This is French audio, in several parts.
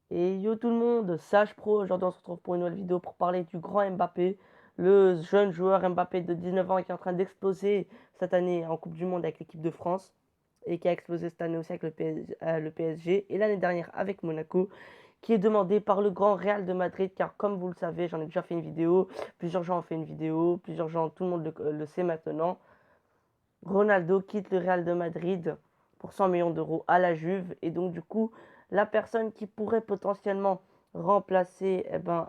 Et yo tout le monde, Sage Pro, aujourd'hui on se retrouve pour une nouvelle vidéo pour parler du grand Mbappé, le jeune joueur Mbappé de 19 ans qui est en train d'exploser cette année en Coupe du Monde avec l'équipe de France et qui a explosé cette année aussi avec le PSG et l'année dernière avec Monaco, qui est demandé par le grand Real de Madrid car comme vous le savez, j'en ai déjà fait une vidéo, plusieurs gens ont fait une vidéo, plusieurs gens, tout le monde le sait maintenant. Ronaldo quitte le Real de Madrid pour 100 millions d'euros à la Juve. Et donc, du coup, la personne qui pourrait potentiellement remplacer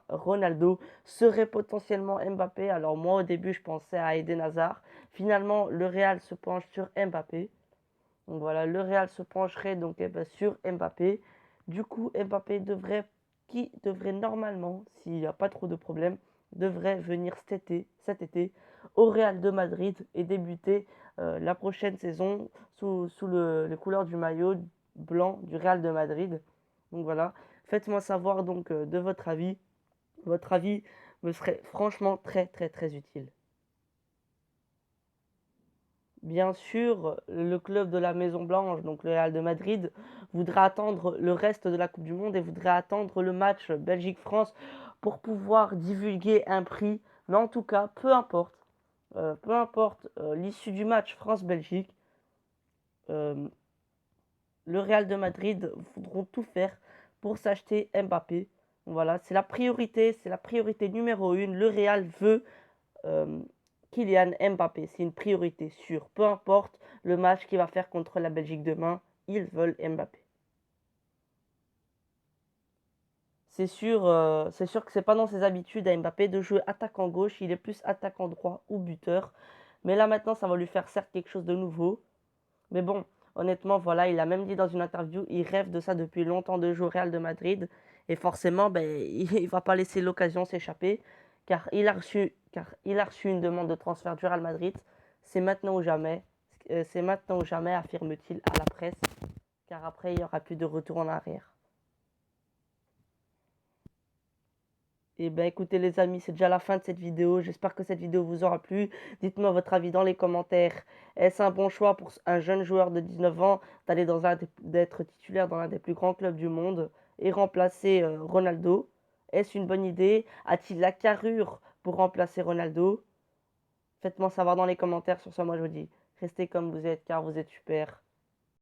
Ronaldo serait potentiellement Mbappé. Alors, moi, au début, je pensais à Eden Hazard. Finalement, le Real se penche sur Mbappé. Donc, voilà, le Real se pencherait donc sur Mbappé. Du coup, Mbappé qui devrait normalement, s'il n'y a pas trop de problèmes, devrait venir cet été au Real de Madrid et débuter la prochaine saison sous les couleurs du maillot blanc du Real de Madrid. Donc voilà, faites-moi savoir donc de votre avis. Votre avis me serait franchement très très très utile. Bien sûr, le club de la Maison Blanche, donc le Real de Madrid, voudra attendre le reste de la Coupe du Monde et voudra attendre le match Belgique-France pour pouvoir divulguer un prix. Mais en tout cas, peu importe l'issue du match France-Belgique, euh, le Real de Madrid voudront tout faire pour s'acheter Mbappé. Voilà, c'est la priorité numéro une. Le Real veut euh, Kylian Mbappé, c'est une priorité sûre. Peu importe le match qu'il va faire contre la Belgique demain, ils veulent Mbappé. C'est sûr que c'est pas dans ses habitudes à Mbappé de jouer attaquant gauche, il est plus attaquant droit ou buteur. Mais là maintenant, ça va lui faire certes quelque chose de nouveau. Mais bon, honnêtement, voilà, il a même dit dans une interview, il rêve de ça depuis longtemps de jouer au Real de Madrid. Et forcément, ben, il va pas laisser l'occasion s'échapper, car il a reçu une demande de transfert du Real Madrid. C'est maintenant ou jamais. C'est maintenant ou jamais, affirme-t-il à la presse, car après, il n'y aura plus de retour en arrière. Et ben écoutez les amis, c'est déjà la fin de cette vidéo. J'espère que cette vidéo vous aura plu. Dites-moi votre avis dans les commentaires. Est-ce un bon choix pour un jeune joueur de 19 ans d'être titulaire dans l'un des plus grands clubs du monde et remplacer Ronaldo? Est-ce une bonne idée? A-t-il la carrure pour remplacer Ronaldo? Faites-moi savoir dans les commentaires. Sur ce, moi je vous dis, restez comme vous êtes car vous êtes super.